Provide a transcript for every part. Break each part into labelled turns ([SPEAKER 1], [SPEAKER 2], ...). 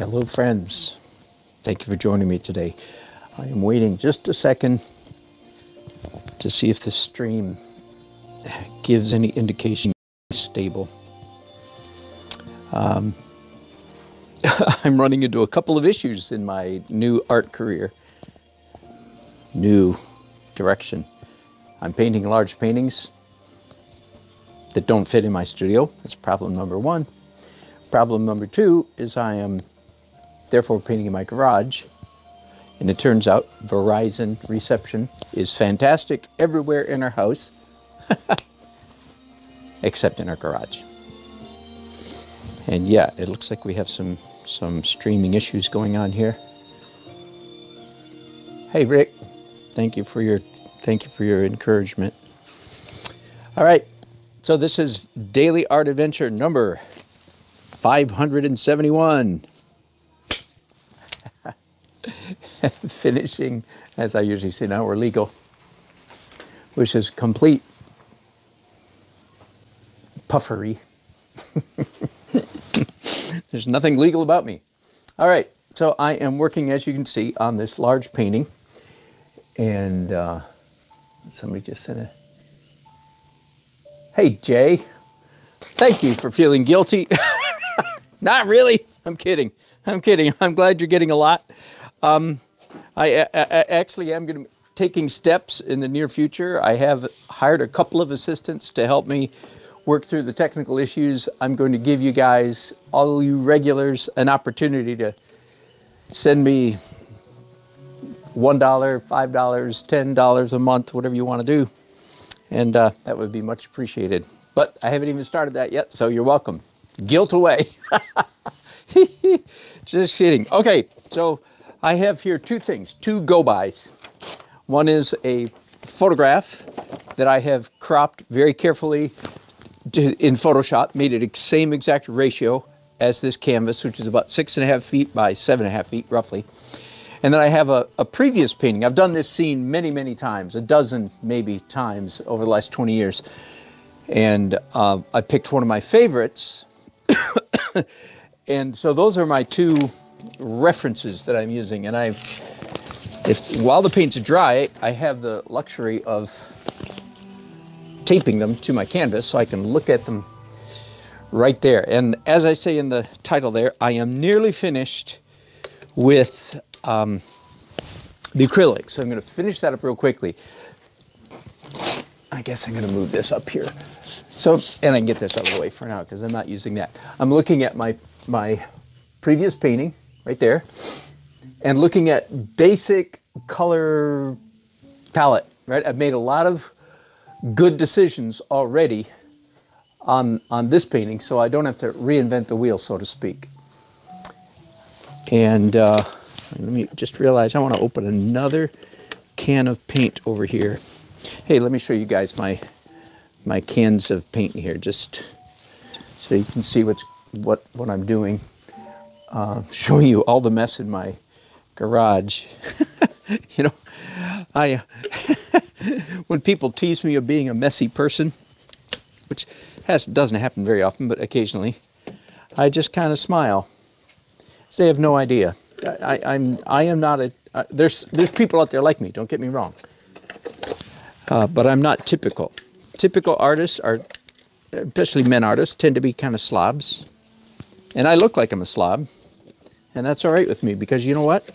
[SPEAKER 1] Hello friends, thank you for joining me today. I am waiting just a second to see if the stream gives any indication it's stable. I'm running into a couple of issues in my new art career, new direction. I'm painting large paintings that don't fit in my studio. That's problem number one. Problem number two is I am therefore painting in my garage, and it turns out Verizon reception is fantastic everywhere in our house except in our garage. And yeah, it looks like we have some streaming issues going on here. Hey Rick, thank you for your encouragement. All right, so this is Daily Art Adventure number 571. Finishing, as I usually say now, we're legal, which is complete puffery. There's nothing legal about me. All right, so I am working, as you can see, on this large painting, and somebody just sent a, hey Jay, thank you for feeling guilty. Not really, I'm kidding. I'm glad you're getting a lot. I actually am going to be taking steps in the near future. I have hired a couple of assistants to help me work through the technical issues. I'm going to give you guys, all you regulars, an opportunity to send me $1, $5, $10 a month, whatever you want to do. And that would be much appreciated. But I haven't even started that yet, so you're welcome. Guilt away. Just kidding. Okay, so I have here two things, two go-bys. One is a photograph that I have cropped very carefully in Photoshop, made it the same exact ratio as this canvas, which is about 6.5 feet by 7.5 feet, roughly. And then I have a previous painting. I've done this scene many, many times, a dozen maybe times over the last 20 years. And I picked one of my favorites. And so those are my two references that I'm using. And while the paint's dry, I have the luxury of taping them to my canvas so I can look at them right there. And as I say in the title there, I am nearly finished with the acrylics. So I'm going to finish that up real quickly. I guess I'm going to move this up here. So, and I can get this out of the way for now because I'm not using that. I'm looking at my previous painting right there and looking at basic color palette, right? I've made a lot of good decisions already on this painting, so I don't have to reinvent the wheel, so to speak. And let me just realize I want to open another can of paint over here. Hey, let me show you guys my cans of paint here, just so you can see what I'm doing. Showing you all the mess in my garage. You know, when people tease me of being a messy person, which doesn't happen very often, but occasionally, I just kind of smile. They have no idea. I am not a. There's people out there like me. Don't get me wrong. But I'm not typical. Typical artists are, especially men artists, tend to be kind of slobs. And I look like I'm a slob. And that's all right with me because you know what?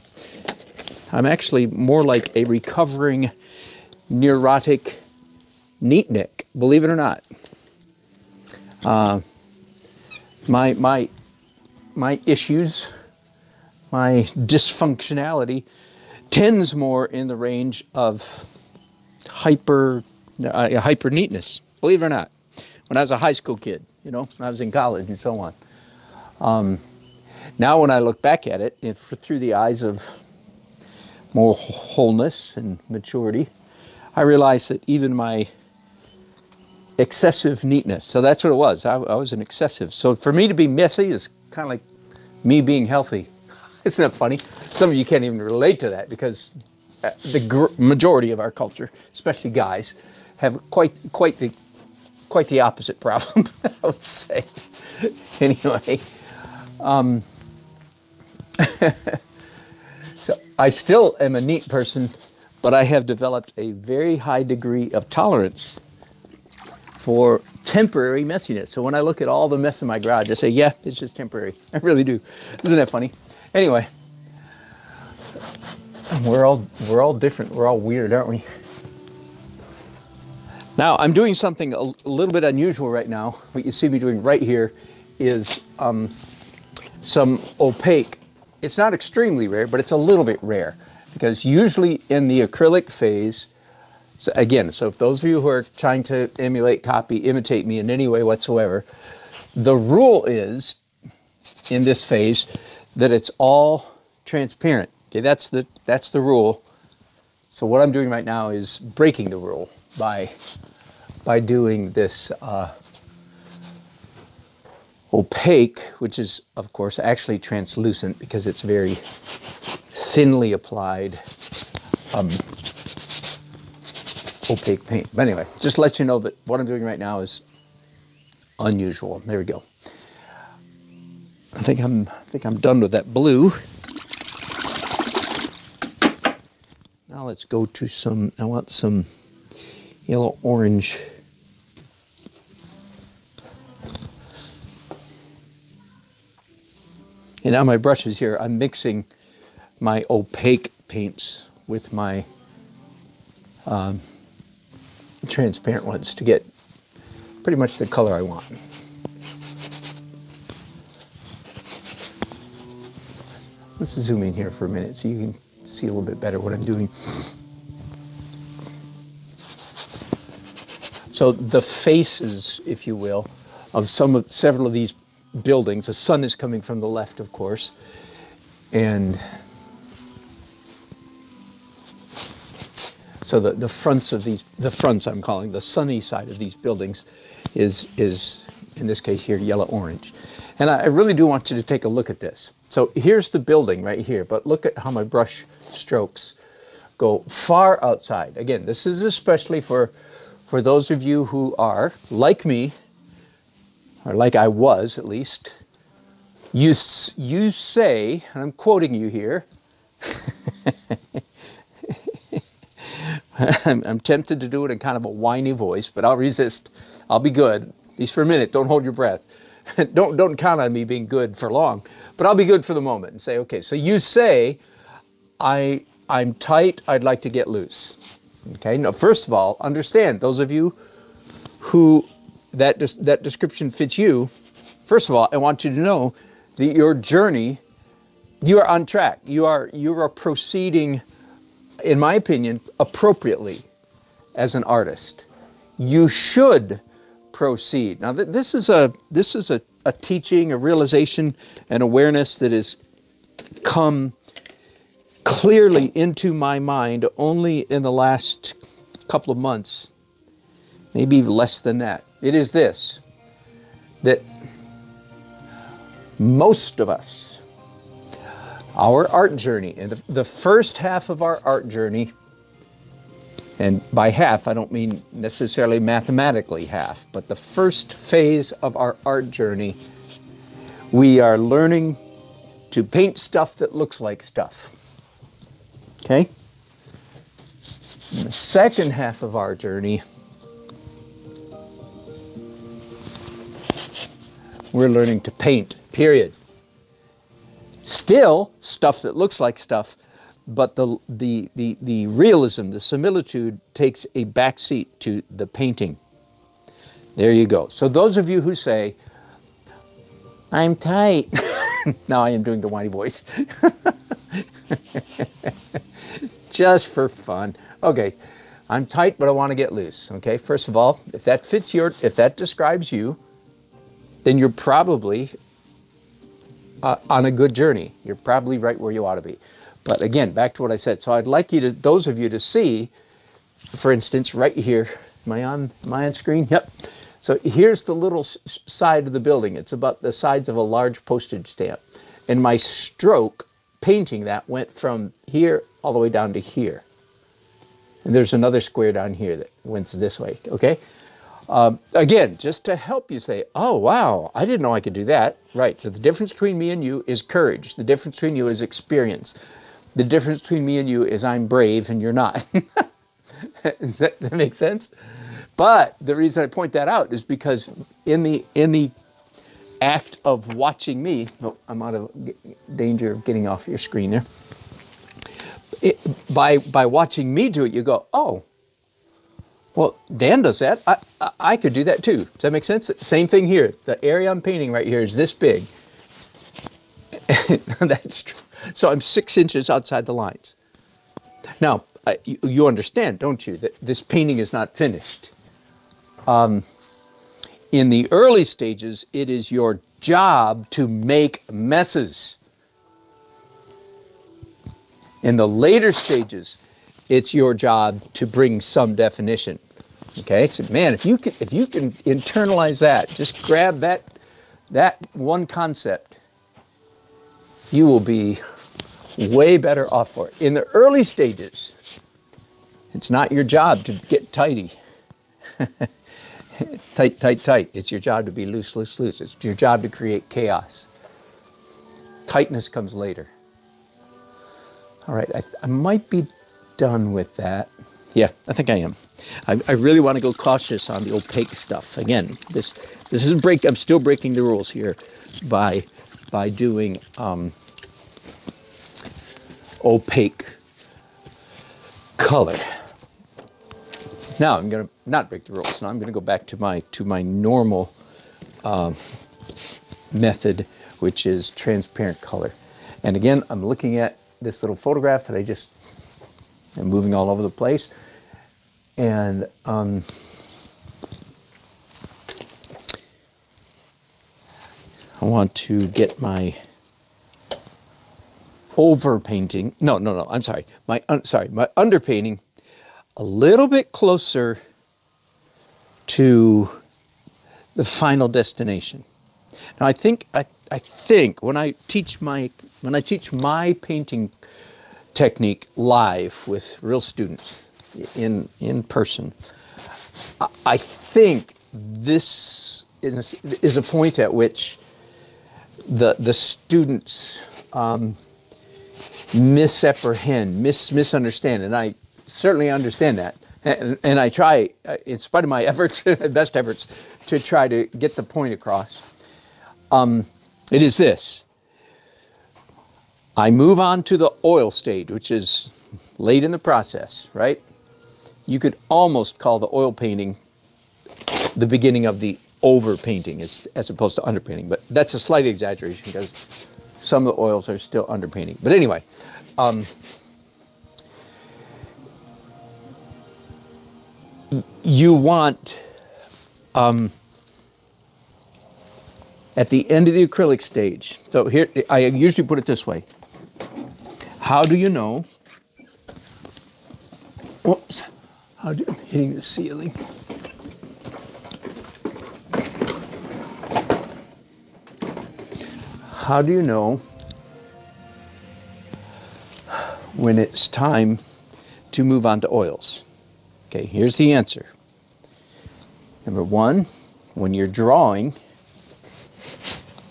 [SPEAKER 1] I'm actually more like a recovering neurotic neatnik, believe it or not. My issues, my dysfunctionality tends more in the range of hyper neatness, believe it or not. When I was a high school kid, you know, when I was in college and so on. Now when I look back at it, through the eyes of more wholeness and maturity, I realize that even my excessive neatness, so that's what it was. I was an excessive. So for me to be messy is kind of like me being healthy. Isn't that funny? Some of you can't even relate to that because the majority of our culture, especially guys, have quite the opposite problem, I would say. Anyway, So I still am a neat person, but I have developed a very high degree of tolerance for temporary messiness. So when I look at all the mess in my garage, I say, yeah, it's just temporary. I really do. Isn't that funny? Anyway, we're all different. We're all weird, aren't we? Now, I'm doing something a little bit unusual right now. What you see me doing right here is some opaque. It's not extremely rare, but it's a little bit rare, because usually in the acrylic phase, so again, so if those of you who are trying to emulate, copy, imitate me in any way whatsoever, the rule is, in this phase, that it's all transparent. Okay, that's the rule. So what I'm doing right now is breaking the rule by doing this opaque, which is, of course, actually translucent because it's very thinly applied opaque paint. But anyway, just to let you know that what I'm doing right now is unusual. There we go. I think I'm done with that blue. Now let's go to some, I want some yellow orange. And now my brushes here, I'm mixing my opaque paints with my transparent ones to get pretty much the color I want. Let's zoom in here for a minute so you can see a little bit better what I'm doing. So the faces, if you will, of several of these buildings, the sun is coming from the left, of course, and so the fronts of these, the fronts I'm calling, the sunny side of these buildings is in this case here, yellow-orange. And I really do want you to take a look at this. So here's the building right here, but look at how my brush strokes go far outside. Again, this is especially for those of you who are, like me, or like I was at least, you say, and I'm quoting you here, I'm tempted to do it in kind of a whiny voice, but I'll resist. I'll be good, at least for a minute. Don't hold your breath. Don't count on me being good for long, but I'll be good for the moment and say, okay, so you say, I'm tight, I'd like to get loose. Okay, now first of all, understand, those of you who that description fits you, first of all, I want you to know that your journey, you are on track. You are proceeding, in my opinion, appropriately as an artist. You should proceed. Now, this is a teaching, a realization, an awareness that has come clearly into my mind only in the last couple of months, maybe less than that. It is this, that most of us, our art journey, and the first half of our art journey, and by half, I don't mean necessarily mathematically half, but the first phase of our art journey, we are learning to paint stuff that looks like stuff. Okay? In the second half of our journey, we're learning to paint, period. Still, stuff that looks like stuff, but the realism, the similitude takes a back seat to the painting. There you go. So those of you who say, I'm tight. Now I am doing the whiny voice. Just for fun. Okay, I'm tight, but I want to get loose. Okay, first of all, if that fits if that describes you, then you're probably on a good journey. You're probably right where you ought to be. But again, back to what I said. So I'd like you to, those of you to see, for instance, right here. Am I on screen? Yep. So here's the little side of the building. It's about the size of a large postage stamp. And my stroke painting that went from here all the way down to here. And there's another square down here that went this way, okay? Again, just to help you say, oh, wow, I didn't know I could do that. Right, so the difference between me and you is courage. The difference between you is experience. The difference between me and you is I'm brave and you're not. Does that make sense? But the reason I point that out is because in the act of watching me, oh, I'm out of danger of getting off your screen there. By watching me do it, you go, oh, well, Dan does that. I could do that too. Does that make sense? Same thing here. The area I'm painting right here is this big. That's true. So I'm 6 inches outside the lines. Now, you understand, don't you, that this painting is not finished. In the early stages, it is your job to make messes. In the later stages, it's your job to bring some definition. Okay, so man, if you can internalize that, just grab that one concept, you will be way better off for it. In the early stages, it's not your job to get tidy. Tight, tight, tight. It's your job to be loose, loose, loose. It's your job to create chaos. Tightness comes later. All right, I might be done with that. Yeah, I think I am. I really want to go cautious on the opaque stuff. Again, this is I'm still breaking the rules here by doing opaque color. Now I'm going to not break the rules. Now I'm going to go back to my normal method, which is transparent color. And again, I'm looking at this little photograph that I'm moving all over the place. And I want to get my overpainting. No, I'm sorry. My underpainting a little bit closer to the final destination. Now I think when I teach my painting technique live with real students in person, I think this is a point at which the students misunderstand, and I certainly understand that, and I try, in spite of my efforts, best efforts, to try to get the point across. It is this. I move on to the oil stage, which is late in the process, right? You could almost call the oil painting the beginning of the overpainting as opposed to underpainting, but that's a slight exaggeration because some of the oils are still underpainting. But anyway, you want, at the end of the acrylic stage, so here, I usually put it this way. How do you know, whoops, I'm hitting the ceiling. How do you know when it's time to move on to oils? Okay, here's the answer. Number one, when your drawing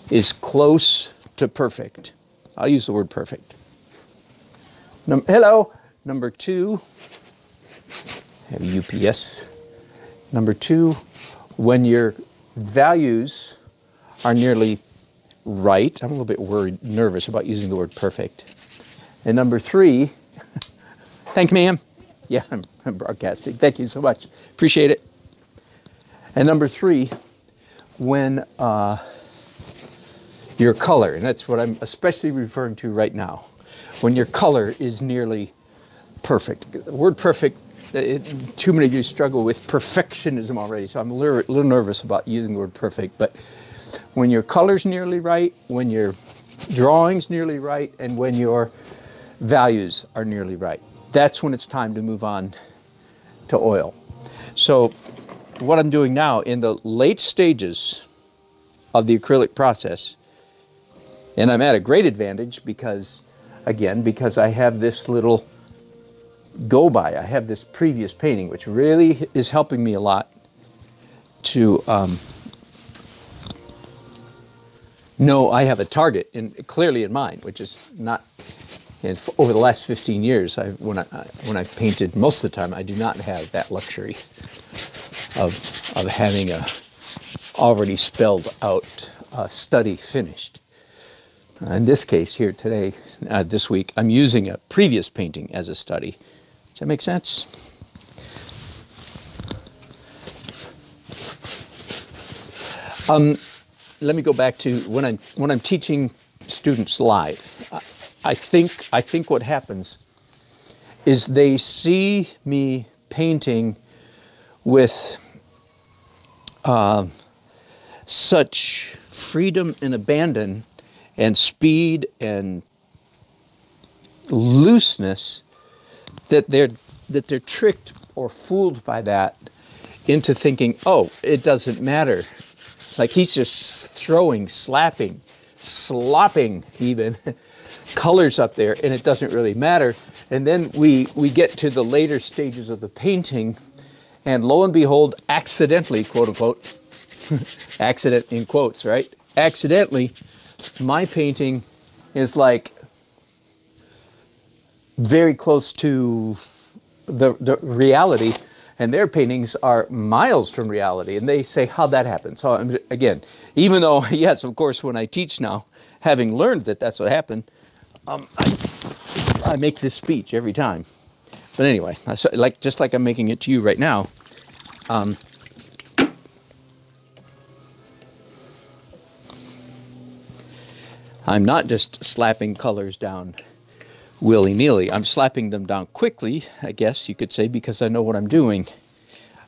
[SPEAKER 1] is close to perfect. I'll use the word perfect. Hello. Number two, I have a UPS. Number two, when your values are nearly right. I'm a little bit nervous about using the word perfect. And number three, thank you, ma'am. Yeah, I'm broadcasting. Thank you so much. Appreciate it. And number three, when your color, and that's what I'm especially referring to right now, when your color is nearly perfect. The word perfect, too many of you struggle with perfectionism already, so I'm a little nervous about using the word perfect, but when your color's nearly right, when your drawing's nearly right, and when your values are nearly right, that's when it's time to move on to oil. So what I'm doing now in the late stages of the acrylic process, and I'm at a great advantage because, again, because I have this little go by. I have this previous painting, which really is helping me a lot to know I have a target clearly in mind, which is not. And over the last 15 years, when I've painted, most of the time, I do not have that luxury of having a already spelled out study finished. In this case here today, this week, I'm using a previous painting as a study. Does that make sense? Let me go back to when I'm teaching students live. I think what happens is they see me painting with such freedom and abandon and speed and looseness that they're tricked or fooled by that into thinking, oh, it doesn't matter. Like he's just throwing, slapping, slopping even colors up there, and it doesn't really matter. And then we get to the later stages of the painting, and lo and behold, accidentally, quote unquote, accident in quotes, right? Accidentally, my painting is like very close to the reality, and their paintings are miles from reality. And they say, how'd that happen? So again, even though, yes, of course, when I teach now, having learned that that's what happened, I make this speech every time. But anyway, just like I'm making it to you right now, I'm not just slapping colors down willy-nilly. I'm slapping them down quickly, I guess you could say, because I know what I'm doing.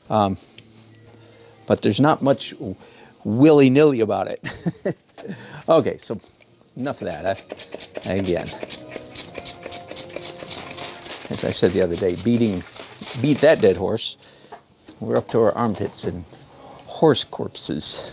[SPEAKER 1] But there's not much willy-nilly about it. Okay, so enough of that. Again, as I said the other day, beat that dead horse. We're up to our armpits in horse corpses.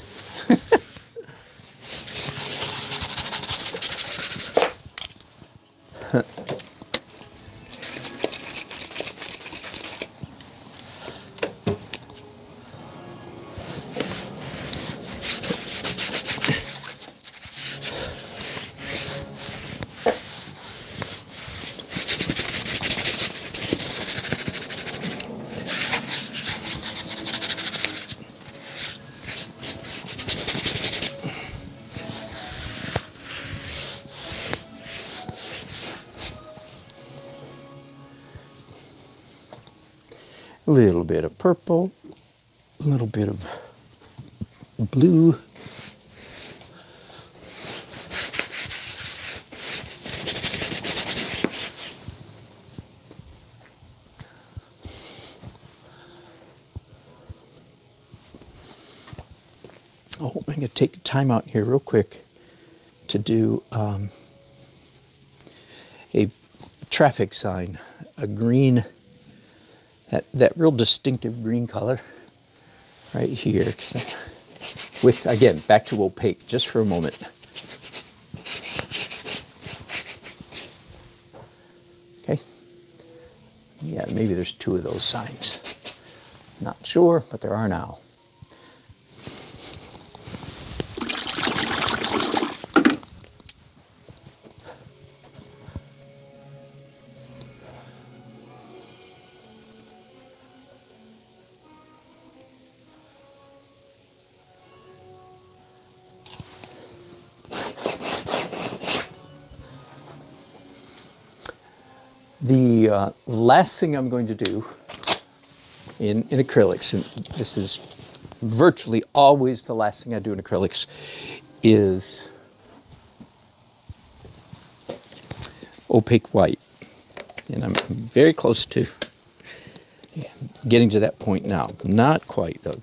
[SPEAKER 1] A little bit of purple, a little bit of blue. Oh, I'm going to take a time out here real quick to do a traffic sign, a green. That real distinctive green color right here. With, again, back to opaque, just for a moment. Okay. Yeah, maybe there's two of those signs. Not sure, but there are now. The last thing I'm going to do in acrylics, and this is virtually always the last thing I do in acrylics, is opaque white. And I'm very close to getting to that point now. Not quite, though.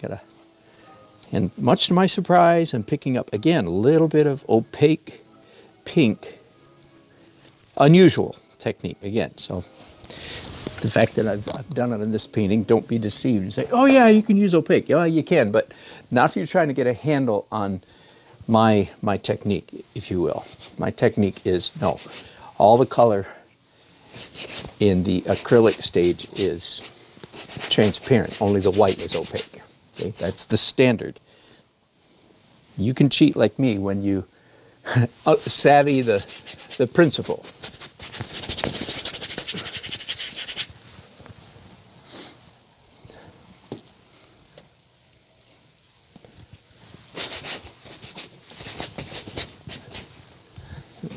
[SPEAKER 1] And much to my surprise, I'm picking up, again, a little bit of opaque pink. Unusual technique, again. So the fact that I've done it in this painting, don't be deceived and say, oh yeah, you can use opaque. Yeah, you can, but not if you're trying to get a handle on my technique, if you will. My technique is, no, all the color in the acrylic stage is transparent. Only the white is opaque. Okay, that's the standard. You can cheat like me when you savvy the principle.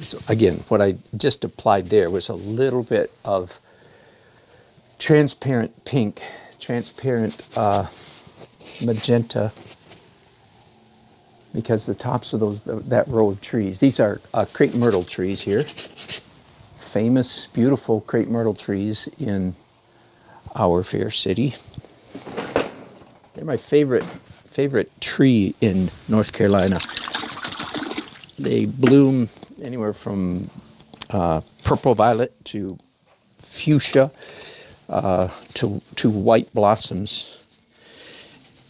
[SPEAKER 1] So again, what I just applied there was a little bit of transparent pink, transparent magenta, because the tops of that row of trees, these are crepe myrtle trees here, famous, beautiful crepe myrtle trees in our fair city. They're my favorite tree in North Carolina. They bloom anywhere from purple violet to fuchsia to white blossoms.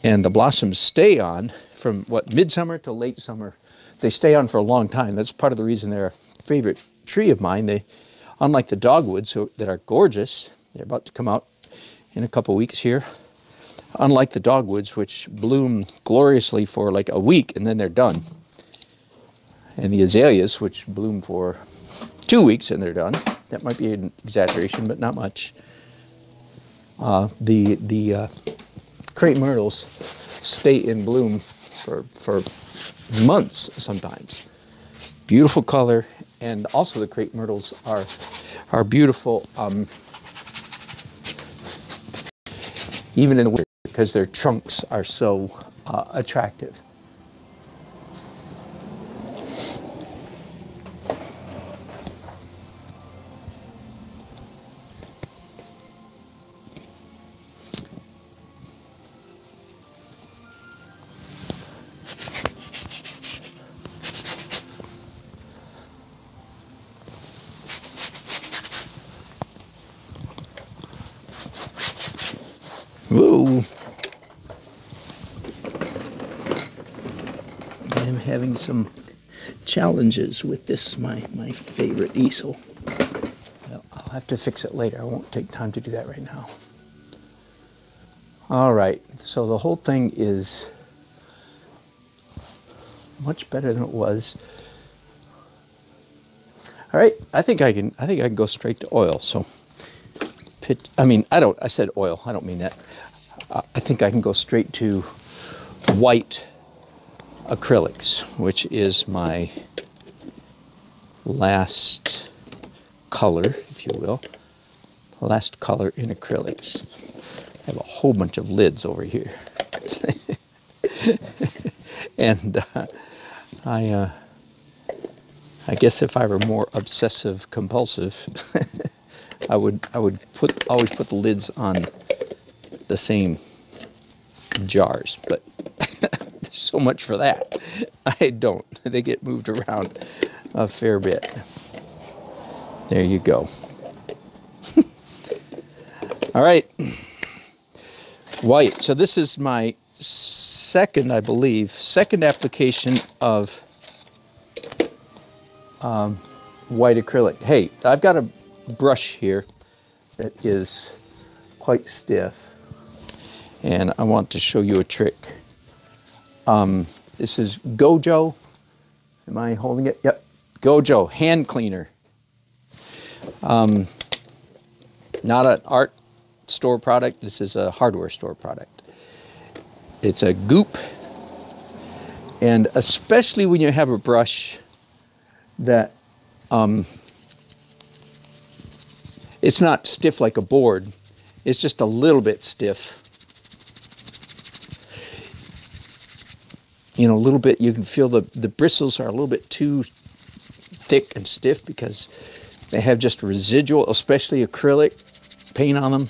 [SPEAKER 1] And the blossoms stay on from midsummer to late summer. They stay on for a long time. That's part of the reason they're a favorite tree of mine. They, unlike the dogwoods that are gorgeous, they're about to come out in a couple weeks here. Unlike the dogwoods, which bloom gloriously for like a week and then they're done. And the azaleas, which bloom for 2 weeks and they're done. That might be an exaggeration, but not much. The crepe myrtles stay in bloom for months sometimes. Beautiful color, and also the crepe myrtles are beautiful even in the winter because their trunks are so attractive. Whoa. I'm having some challenges with this, my favorite easel. Well, I'll have to fix it later. I won't take time to do that right now. All right, so the whole thing is much better than it was. All right, I think I can go straight to oil. So I said oil, I don't mean that. I think I can go straight to white acrylics, which is my last color, if you will. Last color in acrylics. I have a whole bunch of lids over here. And I guess if I were more obsessive compulsive, I would always put the lids on the same jars, but there's so much for that. I don't. They get moved around a fair bit. There you go. All right. White. So this is my second application of white acrylic. Hey, I've got a brush here that is quite stiff, and I want to show you a trick. This is Gojo. Am I holding it? Yep. Gojo hand cleaner. Not an art store product. This is a hardware store product. It's a goop, and especially when you have a brush that it's not stiff like a board. It's just a little bit stiff. You know, a little bit, you can feel the bristles are a little bit too thick and stiff because they have just residual, especially acrylic paint on them.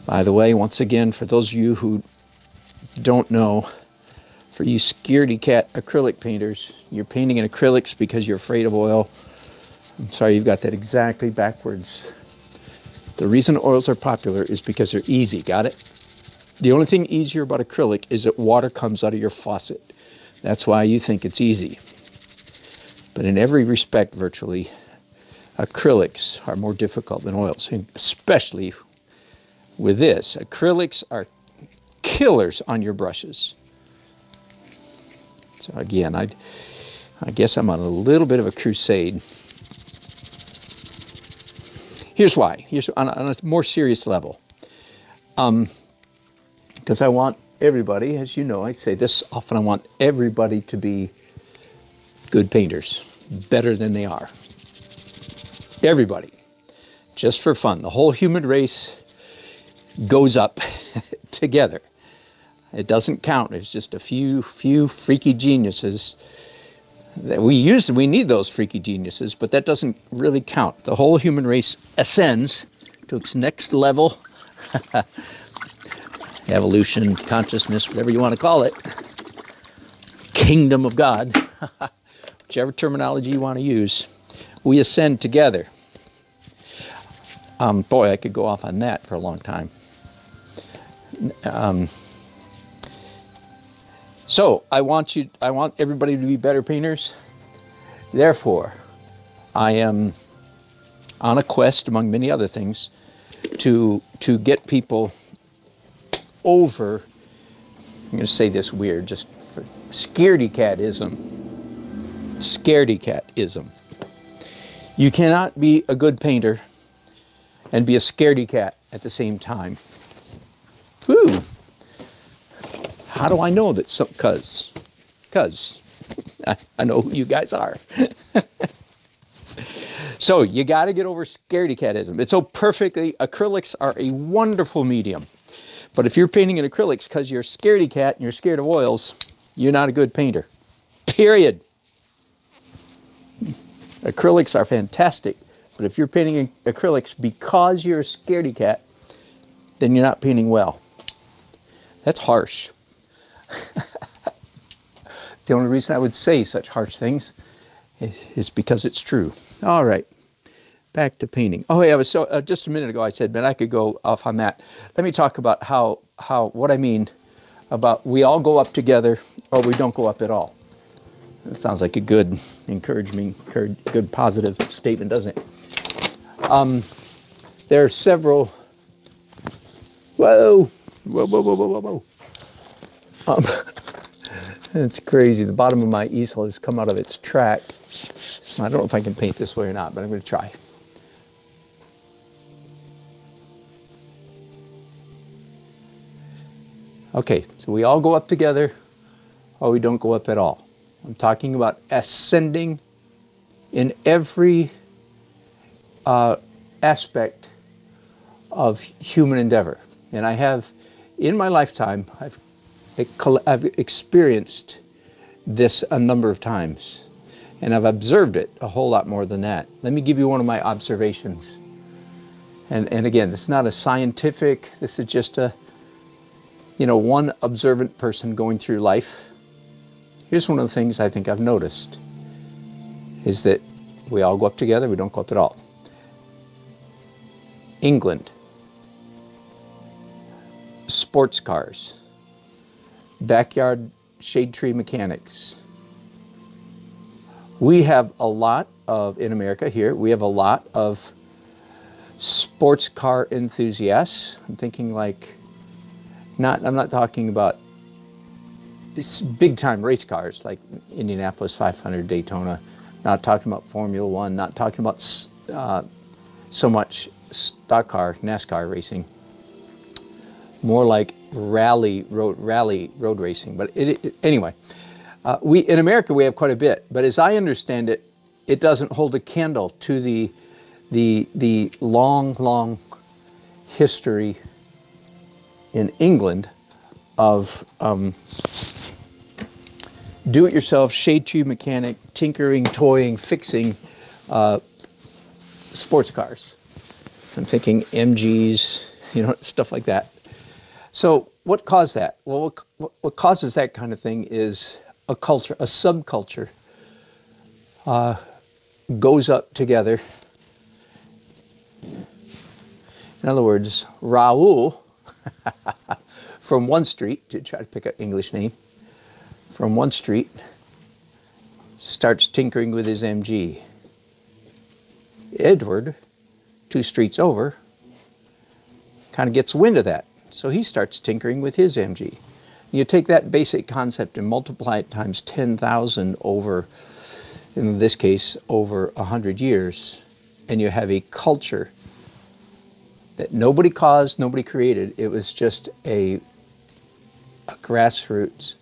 [SPEAKER 1] By the way, once again, for those of you who don't know, for you scaredy cat acrylic painters, you're painting in acrylics because you're afraid of oil. I'm sorry, you've got that exactly backwards. The reason oils are popular is because they're easy, got it? The only thing easier about acrylic is that water comes out of your faucet. That's why you think it's easy. But in every respect, virtually, acrylics are more difficult than oils, and especially with this. Acrylics are killers on your brushes. So again, I guess I'm on a little bit of a crusade. Here's why. Here's on a more serious level. Because I want everybody, as you know, I say this often, I want everybody to be good painters, better than they are. Everybody, just for fun. The whole human race goes up together. It doesn't count. It's just a few freaky geniuses that we need those freaky geniuses, but that doesn't really count. The whole human race ascends to its next level. Evolution, consciousness, whatever you want to call it. Kingdom of God. Whichever terminology you want to use. We ascend together. Boy, I could go off on that for a long time. So I want everybody to be better painters. Therefore, I am on a quest, among many other things, to get people over, I'm going to say this weird, just for scaredy-catism. Scaredy-catism. You cannot be a good painter and be a scaredy-cat at the same time. Woo! How do I know that? Because I know who you guys are. So you got to get over scaredy-catism. It's so perfectly, acrylics are a wonderful medium. But if you're painting in acrylics because you're a scaredy-cat and you're scared of oils, you're not a good painter. Period. Acrylics are fantastic, but if you're painting in acrylics because you're a scaredy-cat, then you're not painting well. That's harsh. The only reason I would say such harsh things is because it's true. All right, back to painting. Oh yeah, just a minute ago I said, but I could go off on that. Let me talk about what I mean about we all go up together or we don't go up at all. That sounds like a good good positive statement, doesn't it? There are several. Whoa. It's crazy. The bottom of my easel has come out of its track. So I don't know if I can paint this way or not, but I'm going to try. Okay, so we all go up together, or we don't go up at all. I'm talking about ascending in every aspect of human endeavor. And I have, in my lifetime, I've experienced this a number of times. And I've observed it a whole lot more than that. Let me give you one of my observations. And again, this is not a scientific, this is just a, one observant person going through life. Here's one of the things I think I've noticed, is that we all go up together, we don't go up at all. England, sports cars, backyard shade tree mechanics. We have a lot of, in America here, we have a lot of sports car enthusiasts. I'm thinking like, I'm not talking about big time race cars like Indianapolis 500, Daytona, not talking about Formula One, not talking about so much stock car, NASCAR racing, more like rally road racing. But anyway, in America we have quite a bit, but as I understand it, it doesn't hold a candle to the long history in England of do-it-yourself shade tree mechanic, tinkering, toying, fixing sports cars. I'm thinking MGs, stuff like that. So what caused that? Well, what causes that kind of thing is a culture, a subculture goes up together. In other words, Raoul from one street, to try to pick an English name, from one street starts tinkering with his MG. Edward, 2 streets over, kind of gets wind of that. So he starts tinkering with his MG. You take that basic concept and multiply it times 10,000 over, in this case, over 100 years, and you have a culture that nobody caused, nobody created. It was just a grassroots.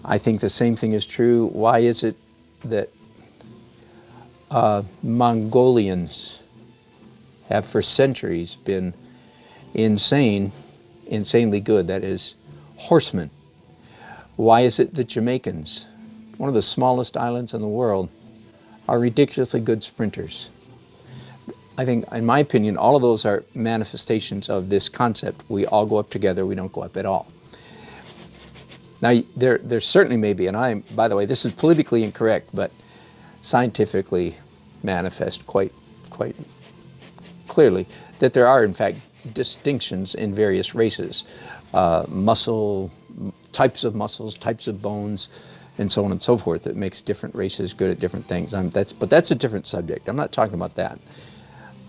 [SPEAKER 1] I think the same thing is true. Why is it that Mongolians have for centuries been insanely good, that is, horsemen? Why is it that Jamaicans, one of the smallest islands in the world, are ridiculously good sprinters? I think, in my opinion, all of those are manifestations of this concept. We all go up together, we don't go up at all. Now, there certainly may be, and by the way, this is politically incorrect, but scientifically manifest quite clearly that there are, in fact, distinctions in various races, muscle, types of muscles, types of bones, and so on and so forth, that makes different races good at different things. But that's a different subject. I'm not talking about that.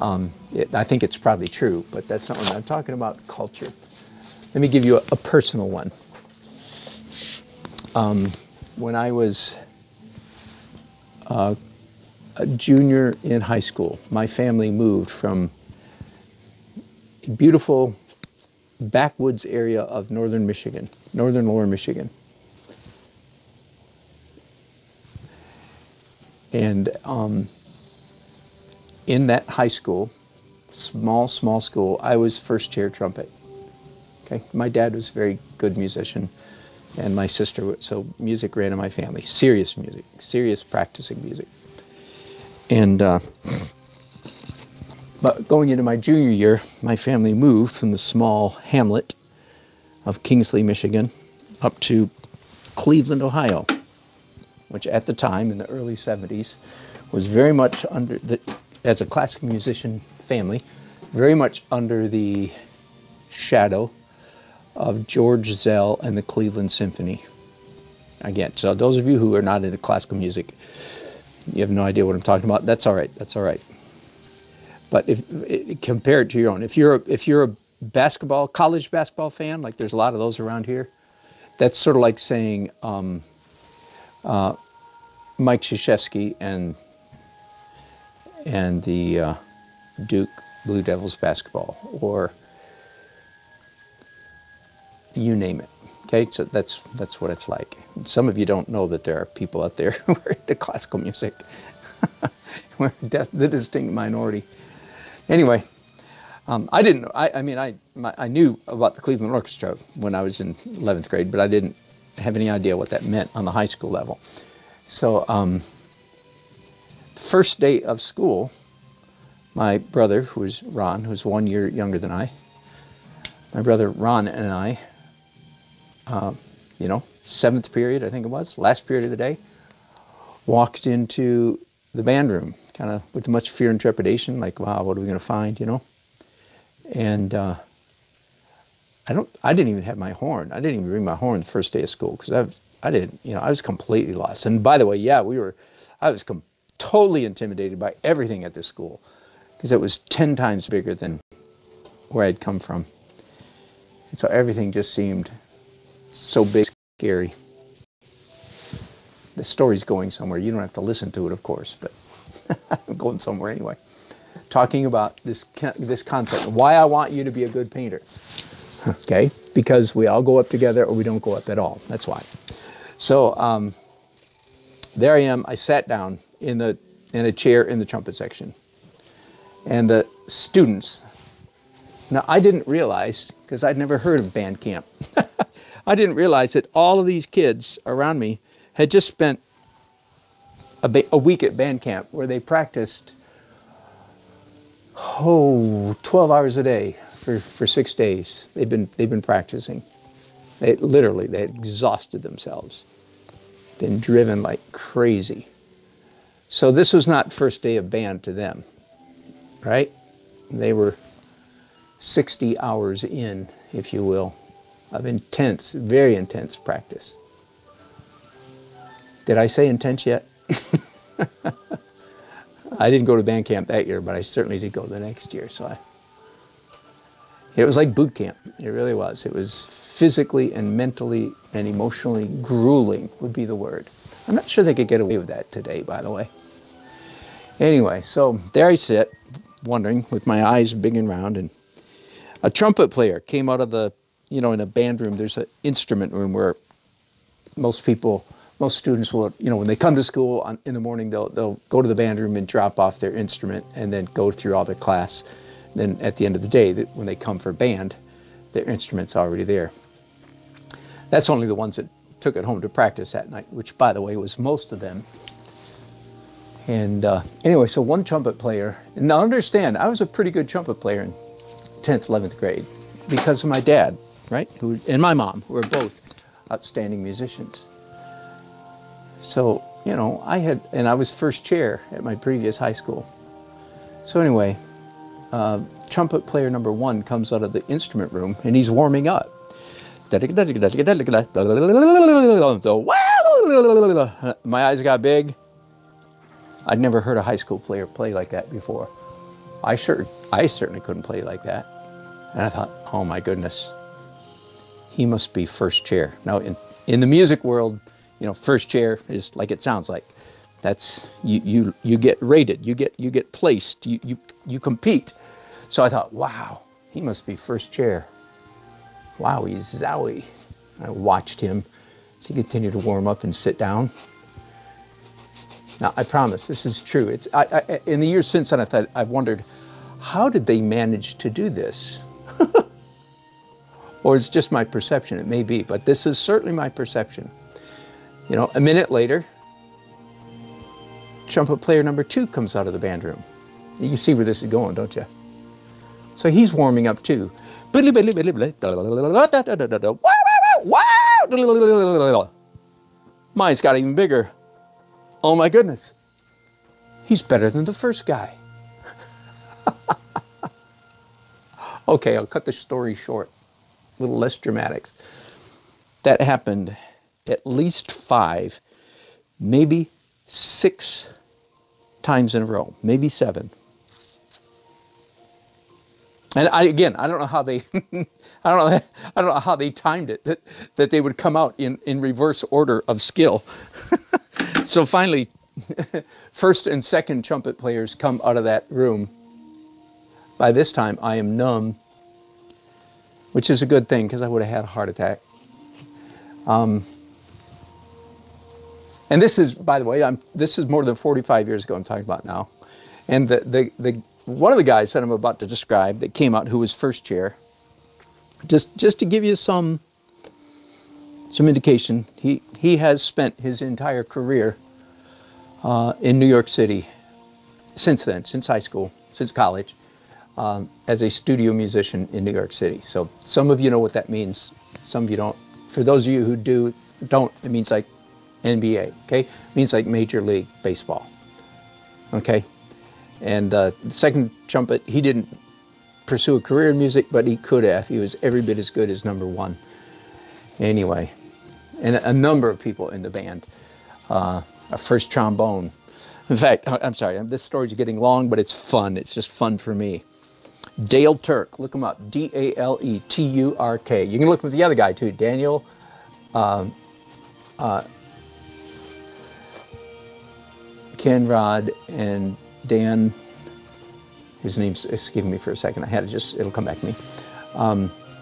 [SPEAKER 1] I think it's probably true, but that's not what I'm talking about. Culture. Let me give you a personal one. When I was a junior in high school, my family moved from a beautiful backwoods area of northern Michigan, northern lower Michigan. And in that high school, small school, I was first chair trumpet. Okay, my dad was a very good musician, and my sister, so music ran in my family. Serious music, serious practicing music. And but going into my junior year, my family moved from the small hamlet of Kingsley, Michigan, up to Cleveland, Ohio, which at the time, in the early 70s, was very much under, as a classical musician family, very much under the shadow of George Zell and the Cleveland Symphony. Again, so those of you who are not into classical music, you have no idea what I'm talking about. That's all right. That's all right. But if compare it to your own, if you're a basketball, college basketball fan, like there's a lot of those around here, that's sort of like saying Mike Krzyzewski and the Duke Blue Devils basketball, or you name it. Okay, so that's what it's like. Some of you don't know that there are people out there who are into classical music. We're the distinct minority. Anyway, I didn't know. I knew about the Cleveland Orchestra when I was in 11th grade, but I didn't have any idea what that meant on the high school level. So, first day of school, my brother, who's Ron, who's 1 year younger than I, my brother Ron and I, 7th period, I think it was, last period of the day, walked into the band room, kind of with much fear and trepidation, like, wow, what are we going to find, And I didn't even have my horn. I didn't even bring my horn the first day of school, because I was completely lost. And by the way, yeah, I was totally intimidated by everything at this school, because it was 10 times bigger than where I'd come from. And so everything just seemed so big, scary. The story's going somewhere. You don't have to listen to it, of course, but I'm going somewhere anyway. Talking about this concept, why I want you to be a good painter. Okay, because we all go up together, or we don't go up at all. That's why. So there I am. I sat down in a chair in the trumpet section, and the students. Now I didn't realize, because I'd never heard of band camp. I didn't realize that all of these kids around me had just spent a week at band camp, where they practiced 12 hours a day for 6 days. They've been practicing. They had exhausted themselves, been driven like crazy. So this was not first day of band to them, right? They were 60 hours in, if you will, of intense, very intense practice. Did I say intense yet? I didn't go to band camp that year, but I certainly did go the next year. So It was like boot camp. It really was. It was physically and mentally and emotionally grueling would be the word. I'm not sure they could get away with that today, by the way. Anyway, so there I sit, wondering, with my eyes big and round, and a trumpet player came out of the, you know, in a band room, there's an instrument room where most students will, you know, when they come to school in the morning, they'll go to the band room and drop off their instrument and then go through all their class. Then at the end of the day, when they come for band, their instrument's already there. That's only the ones that took it home to practice that night, which, by the way, was most of them. And anyway, so one trumpet player, and now understand, I was a pretty good trumpet player in 10th, 11th grade because of my dad, right? And my mom, who were both outstanding musicians. So, you know, I was first chair at my previous high school. So anyway, trumpet player number 1 comes out of the instrument room and he's warming up. My eyes got big. I'd never heard a high school player play like that before. I certainly couldn't play like that. And I thought, oh my goodness, he must be first chair. Now in the music world, you know, first chair is like it sounds like. That's you get rated, you get placed, you compete. So I thought, wow, he must be first chair. Wowie zowie. I watched him as he continued to warm up and sit down. Now I promise this is true. In the years since then, I've wondered, how did they manage to do this? Or it's just my perception. It may be, but this is certainly my perception. You know, a minute later, trumpet player number 2 comes out of the band room. You see where this is going, don't you? So he's warming up too. Mine's got even bigger. Oh my goodness. He's better than the first guy. Okay, I'll cut the story short. A little less dramatics. That happened at least 5, maybe 6 times in a row, maybe 7. And I don't know how they, I don't know how they timed it, that they would come out in reverse order of skill. So finally, first and second trumpet players come out of that room. By this time, I am numb, which is a good thing because I would have had a heart attack. And this is, by the way, this is more than 45 years ago I'm talking about now. And one of the guys that I'm about to describe that came out, who was first chair, just to give you some indication, he has spent his entire career in New York City since then, since high school, since college, as a studio musician in New York City. So some of you know what that means, some of you don't. For those of you who don't, it means like NBA, okay? It means like Major League Baseball, okay? And the second trumpet, he didn't pursue a career in music, but he could have. He was every bit as good as number 1. Anyway, and a number of people in the band. A first trombone. In fact, I'm sorry, this story's getting long, but it's fun. It's just fun for me. Dale Turk, look him up, D-A-L-E-T-U-R-K. You can look with the other guy too, Daniel Kenrod and Dan, his name's escaping me for a second. It'll come back to me.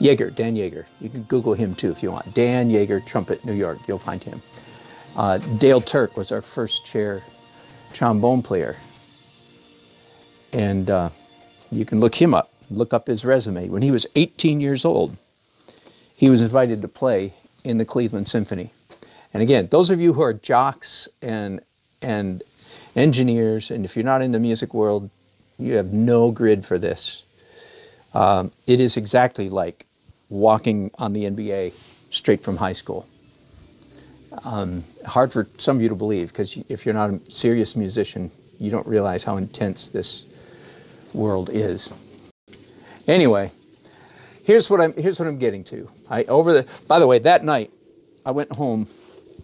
[SPEAKER 1] Yeager, Dan Yeager. You can Google him too if you want. Dan Yeager, Trumpet, New York. You'll find him. Dale Turk was our first chair trombone player. And you can look him up, look up his resume. When he was 18 years old, he was invited to play in the Cleveland Symphony. And again, those of you who are jocks and engineers, and if you're not in the music world, you have no grid for this. It is exactly like walking on the NBA straight from high school. Hard for some of you to believe, because if you're not a serious musician, you don't realize how intense this world is. Anyway, here's what I'm getting to. By the way, that night, I went home.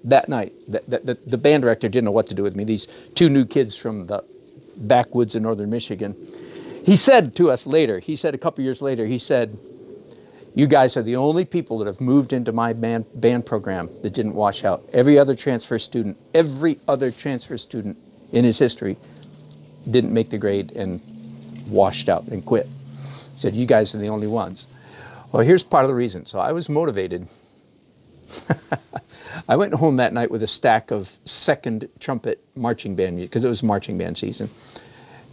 [SPEAKER 1] That night, the band director didn't know what to do with me. These 2 new kids from the backwoods of northern Michigan. He said to us later, he said a couple years later, he said, You guys are the only people that have moved into my band program that didn't wash out. Every other transfer student in his history didn't make the grade and washed out and quit. He said, you guys are the only ones. Well, here's part of the reason. So I was motivated. I went home that night with a stack of second trumpet marching band music, because it was marching band season.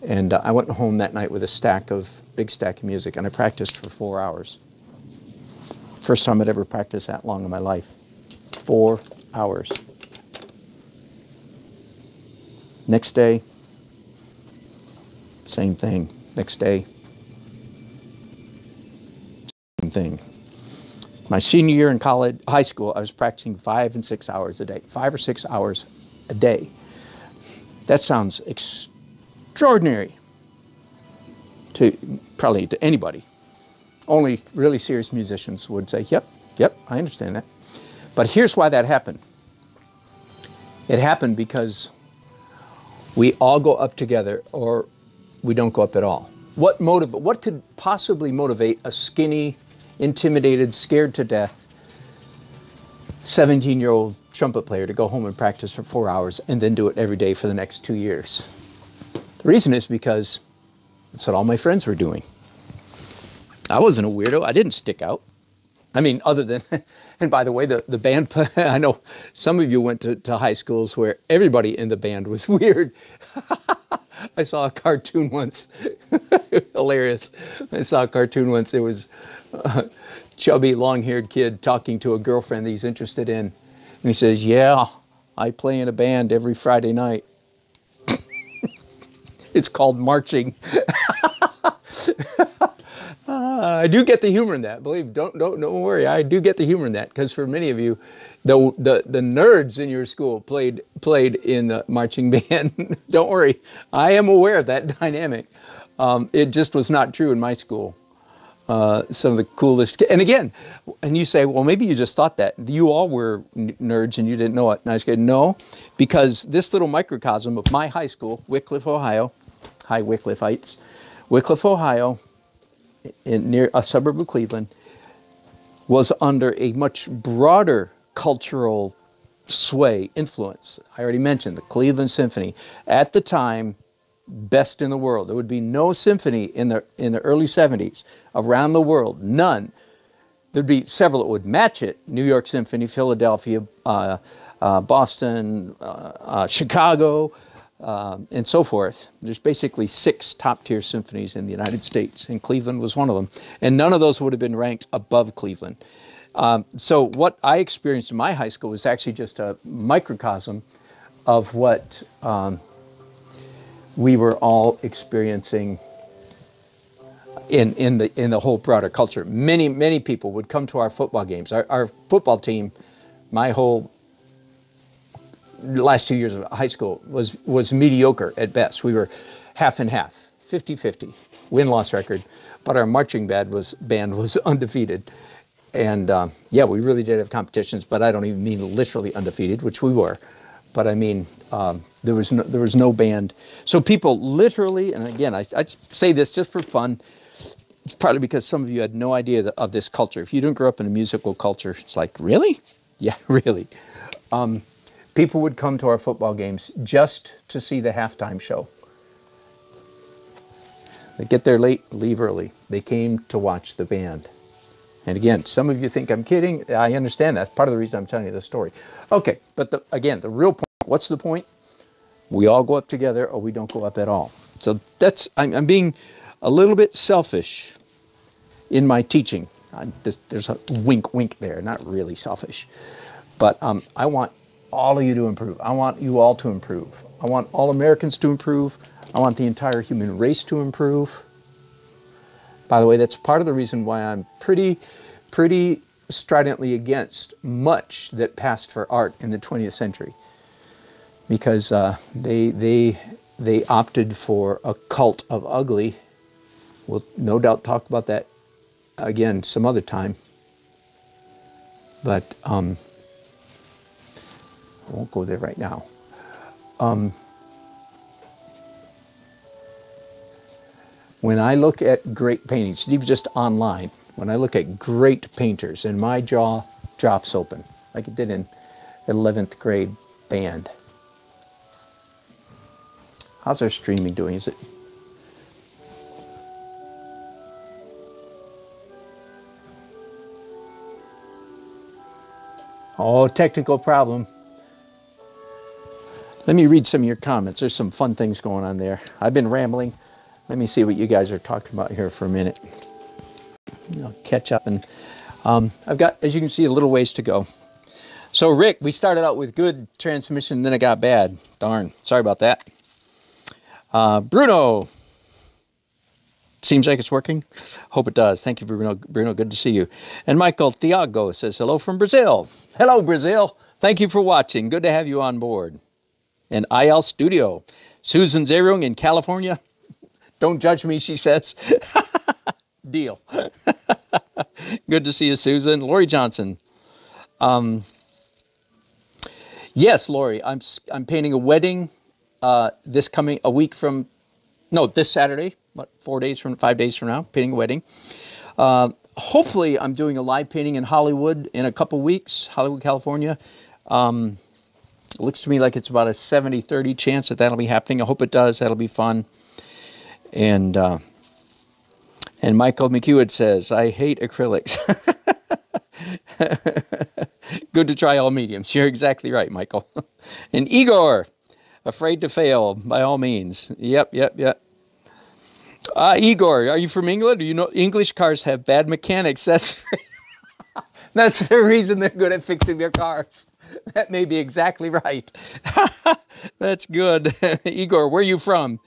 [SPEAKER 1] And I went home that night with a big stack of music, and I practiced for 4 hours. First time I'd ever practiced that long in my life. 4 hours. Next day, same thing. Next day, same thing. My senior year in high school, I was practicing 5 and 6 hours a day. 5 or 6 hours a day. That sounds extraordinary probably to anybody. Only really serious musicians would say, yep, I understand that. But here's why that happened. It happened because we all go up together or we don't go up at all. What could possibly motivate a skinny, intimidated, scared to death 17-year-old trumpet player to go home and practice for 4 hours and then do it every day for the next 2 years? The reason is because that's what all my friends were doing. I wasn't a weirdo. I didn't stick out. I mean, other than, and by the way, the band, I know some of you went to high schools where everybody in the band was weird. I saw a cartoon once, hilarious. I saw a cartoon once. It was a chubby, long-haired kid talking to a girlfriend that he's interested in. And he says, yeah, I play in a band every Friday night. It's called marching. I do get the humor in that. Believe, don't worry. I do get the humor in that, because for many of you, the nerds in your school played in the marching band. Don't worry, I am aware of that dynamic. It just was not true in my school. Some of the coolest, and again, and you say, well, maybe you just thought that. You all were nerds and you didn't know it. And I said, no, because this little microcosm of my high school, Wickliffe, Ohio, hi Wickliffites, Wickliffe, Ohio, near a suburb of Cleveland, was under a much broader cultural sway, influence. I already mentioned the Cleveland Symphony. At the time, best in the world. There would be no symphony in the early 70s around the world, none. There'd be several that would match it: New York Symphony, Philadelphia, Boston, Chicago, and so forth. There's basically 6 top-tier symphonies in the United States, and Cleveland was one of them. And none of those would have been ranked above Cleveland. So what I experienced in my high school was actually just a microcosm of what we were all experiencing in the whole broader culture. Many people would come to our football games. Our football team, my whole last 2 years of high school was mediocre at best. We were half and half, 50-50 win-loss record, but our marching band was undefeated. And yeah, we really did have competitions, but I don't even mean literally undefeated, which we were. But I mean, there was no band. So people literally, and again, I say this just for fun. It's partly because some of you had no idea of this culture. If you didn't grow up in a musical culture, it's like, really? Yeah, really. People would come to our football games just to see the halftime show. They get there late, leave early. They came to watch the band. And again, some of you think I'm kidding. I understand. That's part of the reason I'm telling you this story. Okay, but again, the real point, what's the point? We all go up together or we don't go up at all. So I'm being a little bit selfish in my teaching. There's a wink there, not really selfish. But I want all of you to improve. I want you all to improve. I want all Americans to improve. I want the entire human race to improve. By the way, that's part of the reason why I'm pretty stridently against much that passed for art in the 20th century. Because they opted for a cult of ugly. We'll no doubt talk about that again some other time. But I won't go there right now. When I look at great paintings, even just online, when I look at great painters and my jaw drops open, like it did in 11th grade band. How's our streaming doing? Is it? Oh, technical problem. Let me read some of your comments. There's some fun things going on there. I've been rambling. Let me see what you guys are talking about here for a minute. I'll catch up, and I've got, as you can see, a little ways to go. So Rick, we started out with good transmission, then it got bad. Darn, sorry about that. Bruno, seems like it's working. Hope it does. Thank you, Bruno. Bruno, good to see you. And Michael Thiago says hello from Brazil. Hello, Brazil. Thank you for watching. Good to have you on board. And IL Studio. Susan Zerung in California. Don't judge me, she says. Deal. Good to see you, Susan. Lori Johnson. Yes, Lori, I'm painting a wedding this Saturday, what, 5 days from now, painting a wedding. Hopefully I'm doing a live painting in Hollywood in a couple weeks, Hollywood, California. It looks to me like it's about a 70-30 chance that that'll be happening. I hope it does. That'll be fun. And Michael McEwen says, I hate acrylics. Good to try all mediums. You're exactly right, Michael. And Igor, afraid to fail, by all means. Yep. Igor, are you from England? Do you know English cars have bad mechanics? That's the reason they're good at fixing their cars. That may be exactly right. That's good. Igor, where are you from?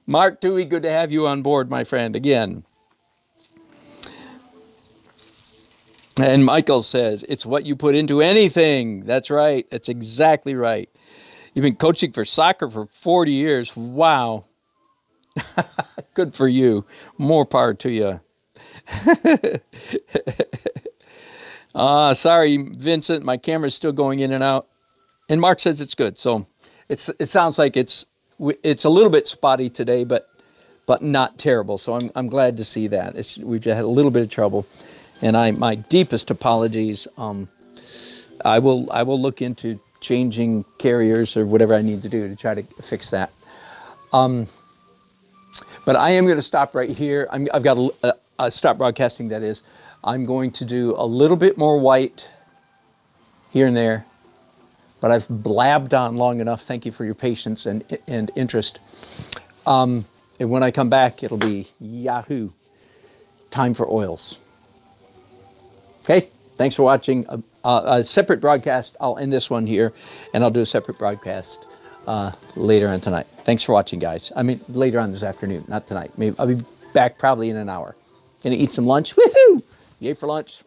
[SPEAKER 1] Mark Dewey, good to have you on board, my friend, again. And Michael says, it's what you put into anything. That's right. That's exactly right. You've been coaching for soccer for 40 years. Wow. Good for you. More power to you. Sorry, Vincent. My camera's still going in and out. And Mark says it's good. So it sounds like it's a little bit spotty today, but not terrible. So I'm glad to see that. We've had a little bit of trouble. And my deepest apologies. I will look into changing carriers or whatever I need to do to try to fix that. But I am going to stop right here. I've got a stop broadcasting, that is. I'm going to do a little bit more white here and there. But I've blabbed on long enough. Thank you for your patience and interest. And when I come back, it'll be Yahoo! Time for oils. Okay, thanks for watching. A separate broadcast. I'll end this one here, and I'll do a separate broadcast later on tonight. Thanks for watching, guys. I mean, later on this afternoon, not tonight. Maybe I'll be back probably in an hour. Gonna eat some lunch. Woohoo! Yay for lunch.